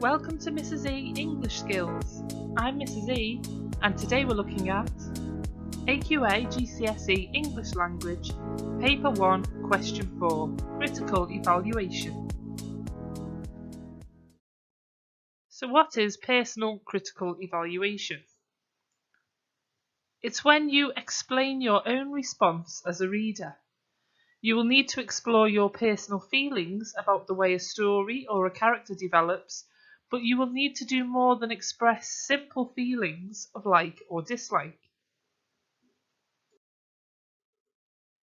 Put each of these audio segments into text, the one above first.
Welcome to Mrs. E English Skills. I'm Mrs. E and today we're looking at AQA GCSE English Language, Paper 1, Question 4, Critical Evaluation. So what is personal critical evaluation? It's when you explain your own response as a reader. You will need to explore your personal feelings about the way a story or a character develops, but you will need to do more than express simple feelings of like or dislike.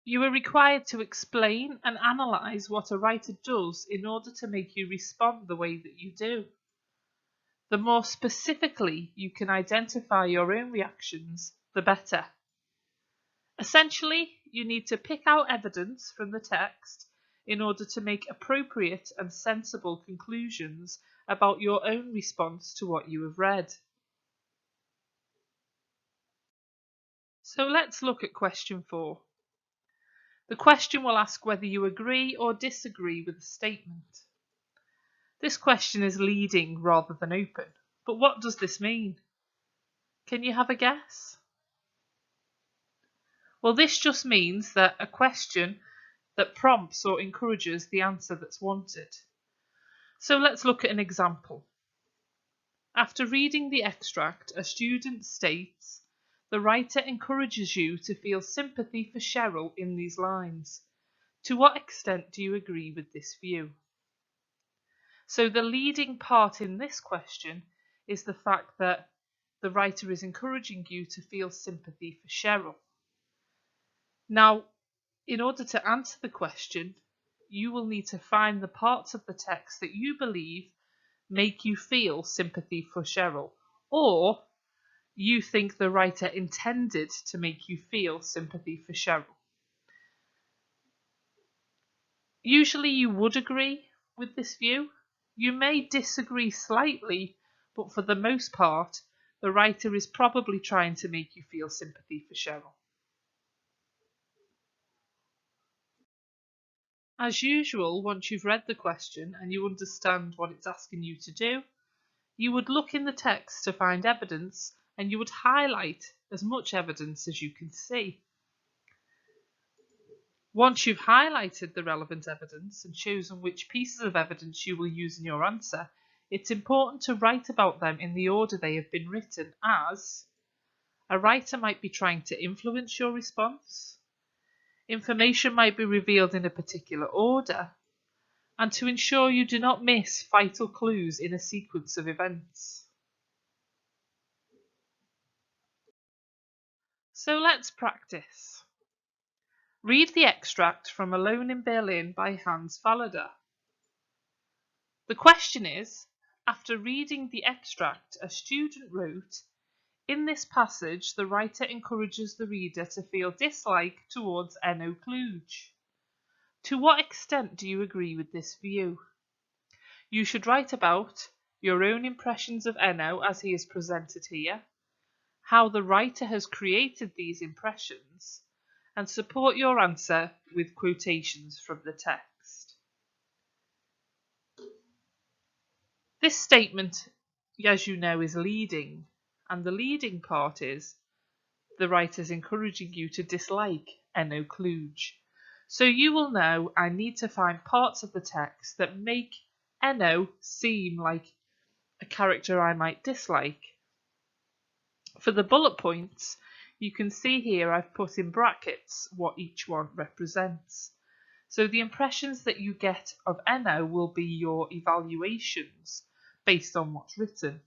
You are required to explain and analyse what a writer does in order to make you respond the way that you do. The more specifically you can identify your own reactions, the better. Essentially, you need to pick out evidence from the text in order to make appropriate and sensible conclusions about your own response to what you have read. So let's look at question 4. The question will ask whether you agree or disagree with a statement. This question is leading rather than open, but what does this mean? Can you have a guess? Well, this just means that a question that prompts or encourages the answer that's wanted. So let's look at an example. After reading the extract, a student states, "The writer encourages you to feel sympathy for Cheryl in these lines. To what extent do you agree with this view?" So the leading part in this question is the fact that the writer is encouraging you to feel sympathy for Cheryl. Now, in order to answer the question, you will need to find the parts of the text that you believe make you feel sympathy for Cheryl, or you think the writer intended to make you feel sympathy for Cheryl. Usually you would agree with this view. You may disagree slightly, but for the most part, the writer is probably trying to make you feel sympathy for Cheryl. As usual, once you've read the question and you understand what it's asking you to do, you would look in the text to find evidence and you would highlight as much evidence as you can see. Once you've highlighted the relevant evidence and chosen which pieces of evidence you will use in your answer, it's important to write about them in the order they have been written, as a writer might be trying to influence your response, information might be revealed in a particular order, and to ensure you do not miss vital clues in a sequence of events. So let's practice. Read the extract from Alone in Berlin by Hans Fallada. The question is, after reading the extract, a student wrote, "In this passage, the writer encourages the reader to feel dislike towards Enno Kluge. To what extent do you agree with this view?" You should write about your own impressions of Enno as he is presented here, how the writer has created these impressions, and support your answer with quotations from the text. This statement, as you know, is leading, and the leading part is the writer's encouraging you to dislike Enno Kluge. So you will know I need to find parts of the text that make Enno seem like a character I might dislike. For the bullet points, you can see here I've put in brackets what each one represents. So the impressions that you get of Enno will be your evaluations based on what's written.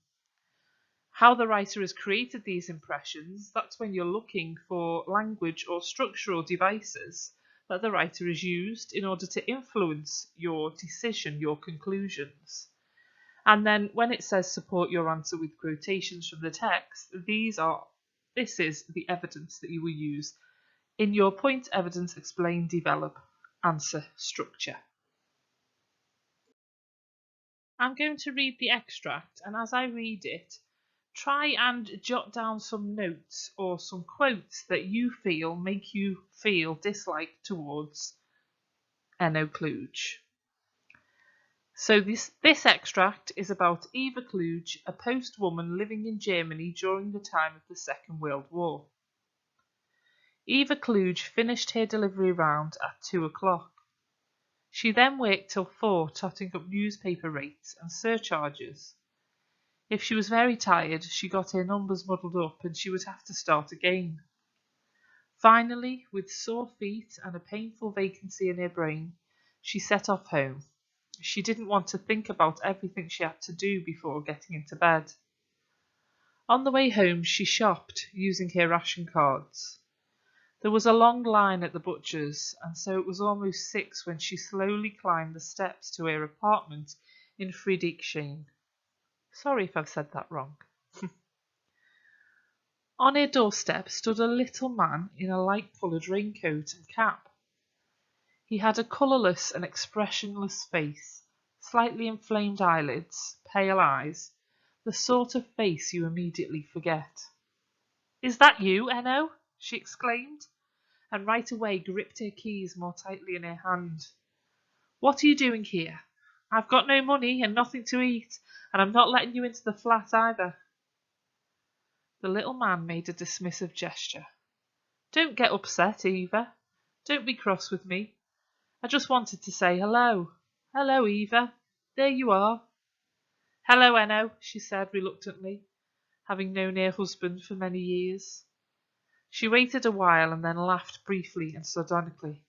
How the writer has created these impressions, that's when you're looking for language or structural devices that the writer has used in order to influence your decision, your conclusions. And then when it says support your answer with quotations from the text, this is the evidence that you will use in your point, evidence, explain, develop, answer structure. I'm going to read the extract, and as I read it, try and jot down some notes or some quotes that you feel make you feel dislike towards Enno Kluge. So this extract is about Eva Kluge, a post-woman living in Germany during the time of the Second World War. Eva Kluge finished her delivery round at 2 o'clock. She then worked till 4, totting up newspaper rates and surcharges. If she was very tired, she got her numbers muddled up and she would have to start again. Finally, with sore feet and a painful vacancy in her brain, she set off home. She didn't want to think about everything she had to do before getting into bed. On the way home, she shopped using her ration cards. There was a long line at the butcher's, and so it was almost 6 when she slowly climbed the steps to her apartment in Friedrichshain. Sorry if I've said that wrong. On her doorstep stood a little man in a light-coloured raincoat and cap. He had a colourless and expressionless face, slightly inflamed eyelids, pale eyes, the sort of face you immediately forget. "Is that you, Enno?" she exclaimed, and right away gripped her keys more tightly in her hand. "What are you doing here? I've got no money and nothing to eat, and I'm not letting you into the flat either." The little man made a dismissive gesture. "Don't get upset, Eva. Don't be cross with me. I just wanted to say hello. Hello, Eva. There you are." "Hello, Enno," she said reluctantly, having known her husband for many years. She waited a while and then laughed briefly and sardonically.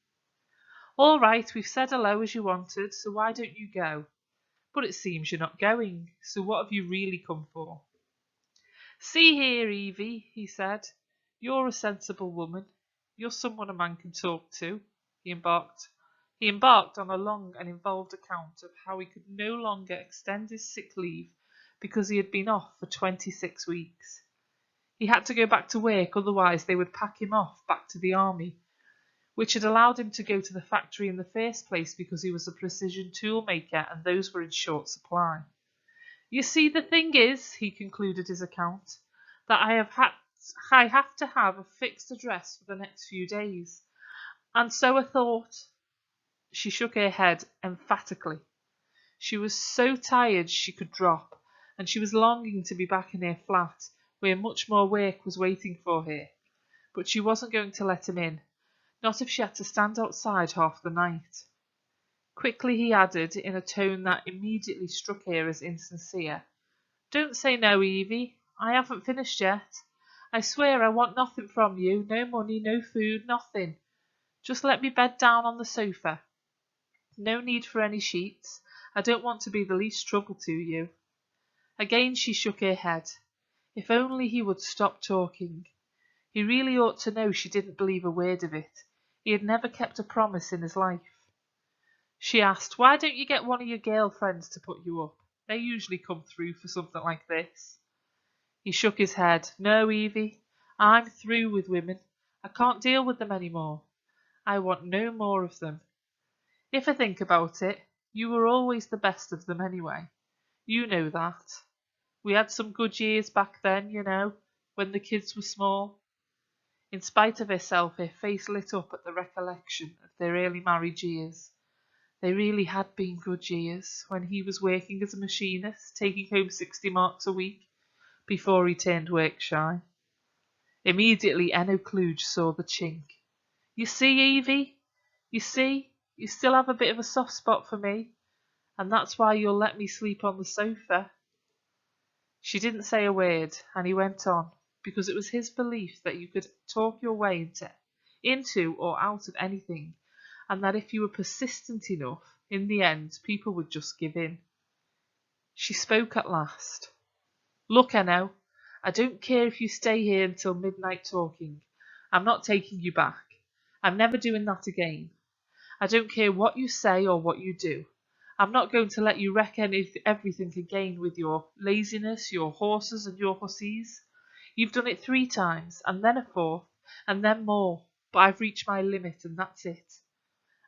"All right, we've said hello as you wanted, so why don't you go? But it seems you're not going, so what have you really come for?" "See here, Evie," he said, "you're a sensible woman. You're someone a man can talk to." He embarked on a long and involved account of how he could no longer extend his sick leave because he had been off for 26 weeks. He had to go back to work, otherwise they would pack him off back to the army, which had allowed him to go to the factory in the first place because he was a precision tool maker and those were in short supply. "You see, the thing is," he concluded his account, "that I have to have a fixed address for the next few days, and so I thought—" She shook her head emphatically. She was so tired she could drop, and she was longing to be back in her flat, where much more work was waiting for her, but she wasn't going to let him in, not if she had to stand outside half the night. Quickly he added, in a tone that immediately struck her as insincere, "Don't say no, Evie. I haven't finished yet. I swear I want nothing from you, no money, no food, nothing. Just let me bed down on the sofa. No need for any sheets. I don't want to be the least trouble to you." Again she shook her head. If only he would stop talking. He really ought to know she didn't believe a word of it. He had never kept a promise in his life. She asked, "Why don't you get one of your girlfriends to put you up? They usually come through for something like this." He shook his head. "No, Evie, I'm through with women. I can't deal with them any more. I want no more of them. If I think about it, you were always the best of them anyway. You know that. We had some good years back then, you know, when the kids were small." In spite of herself, her face lit up at the recollection of their early married years. They really had been good years, when he was working as a machinist, taking home 60 marks a week, before he turned work shy. Immediately Enno Kluge saw the chink. "You see, Evie? You see? You still have a bit of a soft spot for me, and that's why you'll let me sleep on the sofa." She didn't say a word, and he went on, because it was his belief that you could talk your way into or out of anything, and that if you were persistent enough, in the end people would just give in. She spoke at last. "Look, Enno, I don't care if you stay here until midnight talking. I'm not taking you back. I'm never doing that again. I don't care what you say or what you do. I'm not going to let you wreck everything again with your laziness, your horses and your hussies. You've done it 3 times, and then a 4th, and then more, but I've reached my limit and that's it.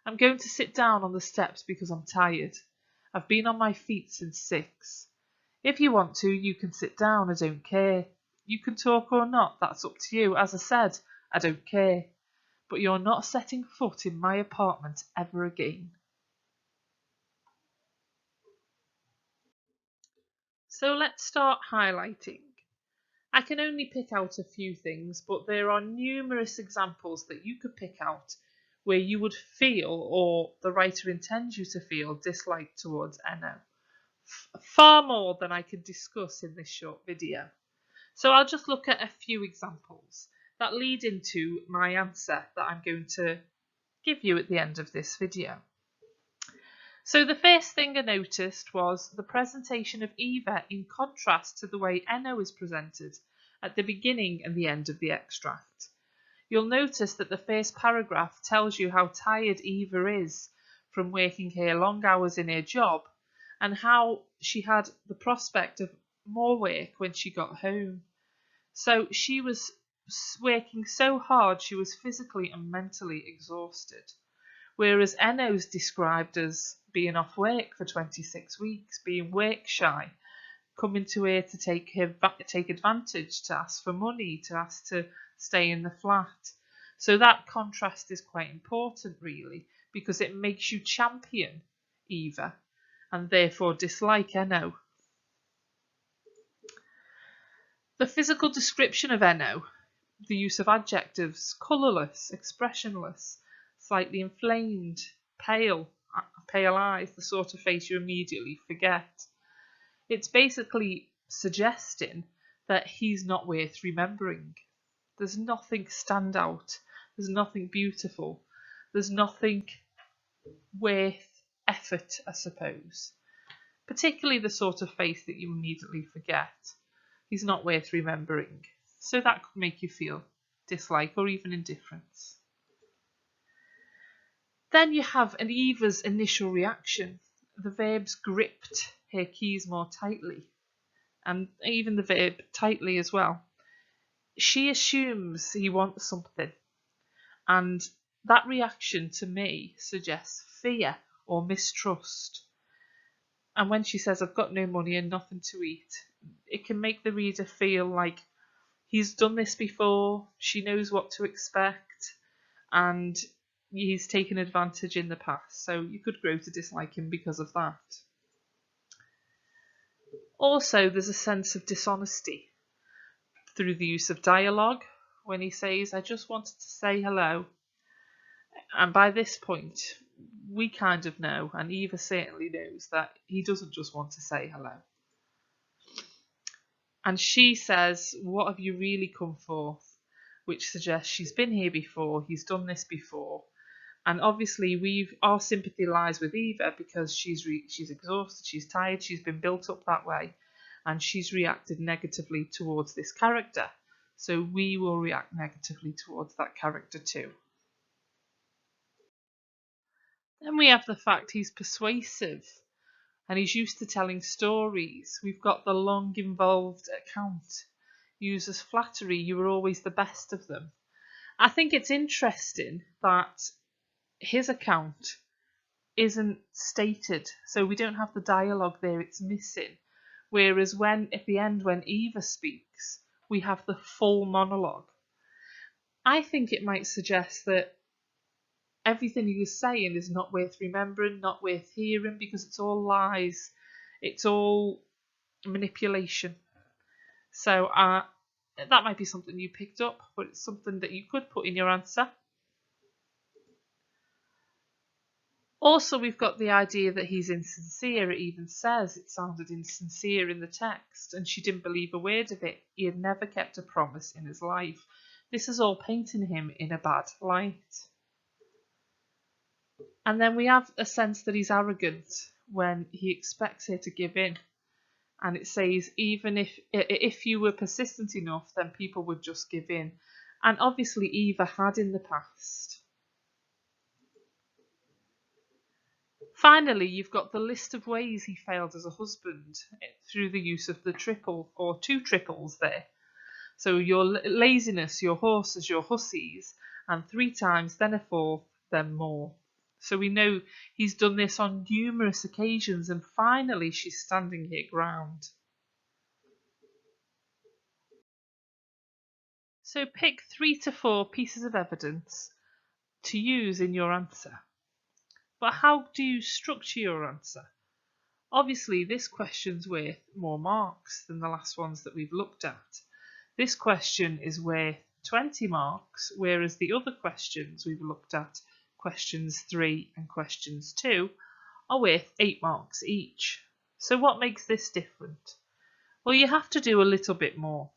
I'm going to sit down on the steps because I'm tired. I've been on my feet since 6. If you want to, you can sit down, I don't care. You can talk or not, that's up to you. As I said, I don't care. But you're not setting foot in my apartment ever again." So let's start highlighting. I can only pick out a few things, but there are numerous examples that you could pick out where you would feel, or the writer intends you to feel, dislike towards NO. Far more than I could discuss in this short video. So I'll just look at a few examples that lead into my answer that I'm going to give you at the end of this video. So the first thing I noticed was the presentation of Eva in contrast to the way NO is presented at the beginning and the end of the extract. You'll notice that the first paragraph tells you how tired Eva is from working her long hours in her job and how she had the prospect of more work when she got home. So she was working so hard she was physically and mentally exhausted. Whereas Enno's described as being off work for 26 weeks, being work shy, coming to her to take advantage, to ask for money, to ask to stay in the flat. So that contrast is quite important, really, because it makes you champion Eva and therefore dislike Enno. The physical description of Enno, the use of adjectives, colourless, expressionless, slightly inflamed, pale eyes, the sort of face you immediately forget. It's basically suggesting that he's not worth remembering. There's nothing stand out. There's nothing beautiful. There's nothing worth effort, I suppose. Particularly the sort of face that you immediately forget. He's not worth remembering. So that could make you feel dislike or even indifference. Then you have an Eva's initial reaction. The verbs gripped her keys more tightly, and even the verb tightly as well. She assumes he wants something, and that reaction to me suggests fear or mistrust. And when she says, I've got no money and nothing to eat, it can make the reader feel like he's done this before, she knows what to expect, and he's taken advantage in the past. So you could grow to dislike him because of that. Also, there's a sense of dishonesty through the use of dialogue when he says, I just wanted to say hello. And by this point, we kind of know, and Eva certainly knows, that he doesn't just want to say hello. And she says, what have you really come for? Which suggests she's been here before, he's done this before. And obviously our sympathy lies with Eva because she's exhausted, she's tired, she's been built up that way, and she's reacted negatively towards this character. So we will react negatively towards that character too. Then we have the fact he's persuasive and he's used to telling stories. We've got the long involved account. Uses flattery, you were always the best of them. I think it's interesting that his account isn't stated, so we don't have the dialogue there, it's missing. Whereas at the end when Eva speaks, we have the full monologue. I think it might suggest that everything he was saying is not worth remembering, not worth hearing, because it's all lies, it's all manipulation. So that might be something you picked up, but it's something that you could put in your answer. Also, we've got the idea that he's insincere. It even says it sounded insincere in the text, and she didn't believe a word of it. He had never kept a promise in his life. This is all painting him in a bad light. And then we have a sense that he's arrogant when he expects her to give in. And it says, even if you were persistent enough, then people would just give in. And obviously Eva had in the past. Finally, you've got the list of ways he failed as a husband through the use of the triple or two triples there. So your laziness, your horses, your hussies, and 3 times, then a 4th, then more. So we know he's done this on numerous occasions, and finally she's standing her ground. So pick 3 to 4 pieces of evidence to use in your answer. But how do you structure your answer? Obviously, this question's worth more marks than the last ones that we've looked at. This question is worth 20 marks, whereas the other questions we've looked at, questions 3 and questions 2, are worth 8 marks each. So what makes this different? Well, you have to do a little bit more.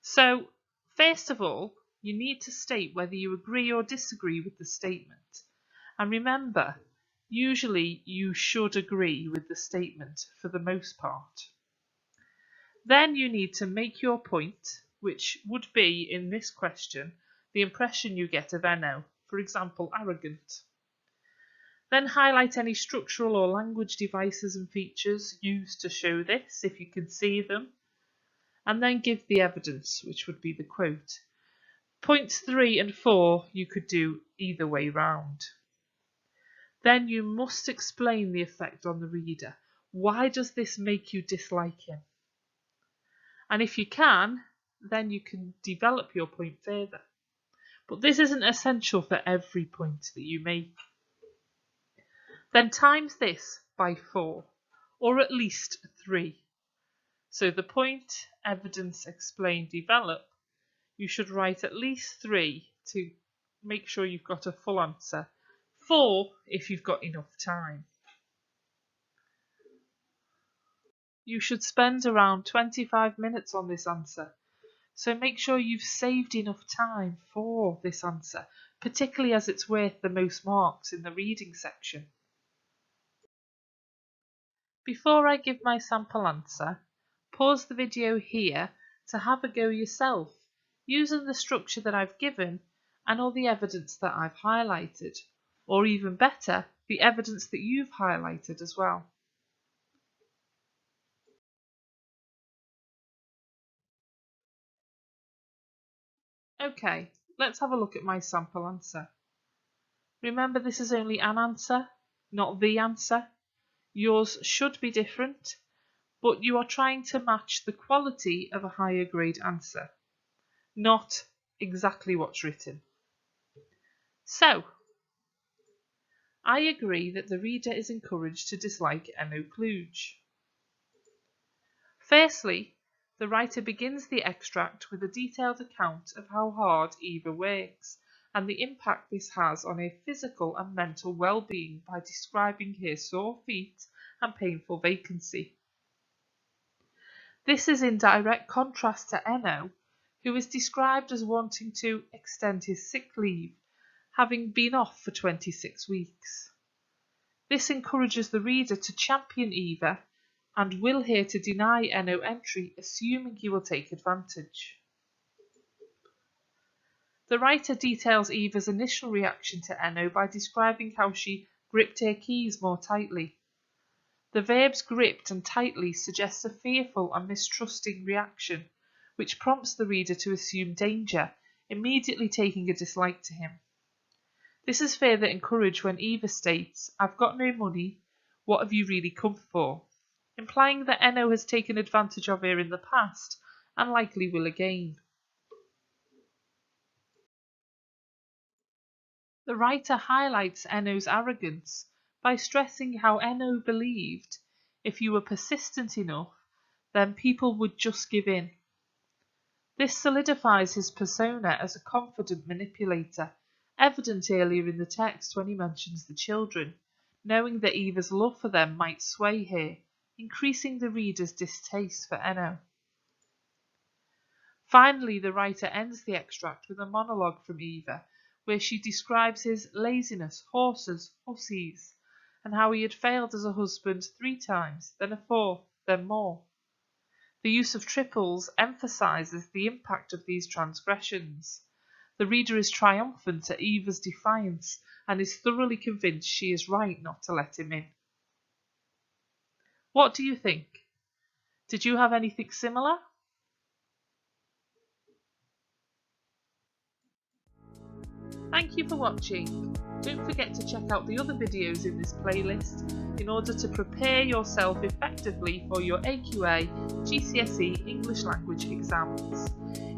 So, first of all, you need to state whether you agree or disagree with the statement. And remember, usually you should agree with the statement for the most part. Then you need to make your point, which would be, in this question, the impression you get of NO, for example, arrogant. Then highlight any structural or language devices and features used to show this, if you can see them, and then give the evidence, which would be the quote. Points 3 and 4 you could do either way round. Then you must explain the effect on the reader. Why does this make you dislike him? And if you can, then you can develop your point further. But this isn't essential for every point that you make. Then times this by 4, or at least 3. So the point, evidence, explain, develop, you should write at least 3 to make sure you've got a full answer. 4 if you've got enough time. You should spend around 25 minutes on this answer, so make sure you've saved enough time for this answer, particularly as it's worth the most marks in the reading section. Before I give my sample answer, pause the video here to have a go yourself, using the structure that I've given and all the evidence that I've highlighted, or even better, the evidence that you've highlighted as well. Okay, let's have a look at my sample answer. Remember, this is only an answer, not the answer. Yours should be different, but you are trying to match the quality of a higher grade answer, not exactly what's written. So, I agree that the reader is encouraged to dislike NO kludge. Firstly, the writer begins the extract with a detailed account of how hard Eva works and the impact this has on her physical and mental well-being by describing her sore feet and painful vacancy. This is in direct contrast to NO, who is described as wanting to extend his sick leave, having been off for 26 weeks. This encourages the reader to champion Eva and will her to deny NO entry, assuming he will take advantage. The writer details Eva's initial reaction to NO by describing how she gripped her keys more tightly. The verbs gripped and tightly suggest a fearful and mistrusting reaction, which prompts the reader to assume danger, immediately taking a dislike to him. This is further encouraged when Eva states, "I've got no money, what have you really come for?" implying that NO has taken advantage of her in the past and likely will again. The writer highlights NO's arrogance by stressing how NO believed if you were persistent enough, then people would just give in. This solidifies his persona as a confident manipulator, evident earlier in the text when he mentions the children, knowing that Eva's love for them might sway her, increasing the reader's distaste for NO. Finally, the writer ends the extract with a monologue from Eva, where she describes his laziness, horses, hussies, and how he had failed as a husband 3 times, then a 4th, then more. The use of triples emphasises the impact of these transgressions. The reader is triumphant at Eva's defiance and is thoroughly convinced she is right not to let him in. What do you think? Did you have anything similar? Thank you for watching. Don't forget to check out the other videos in this playlist in order to prepare yourself effectively for your AQA GCSE English language exams.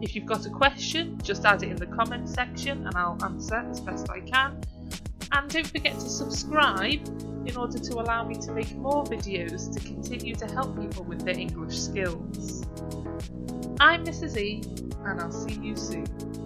If you've got a question, just add it in the comment section and I'll answer as best I can. And don't forget to subscribe in order to allow me to make more videos to continue to help people with their English skills. I'm Mrs. E, and I'll see you soon.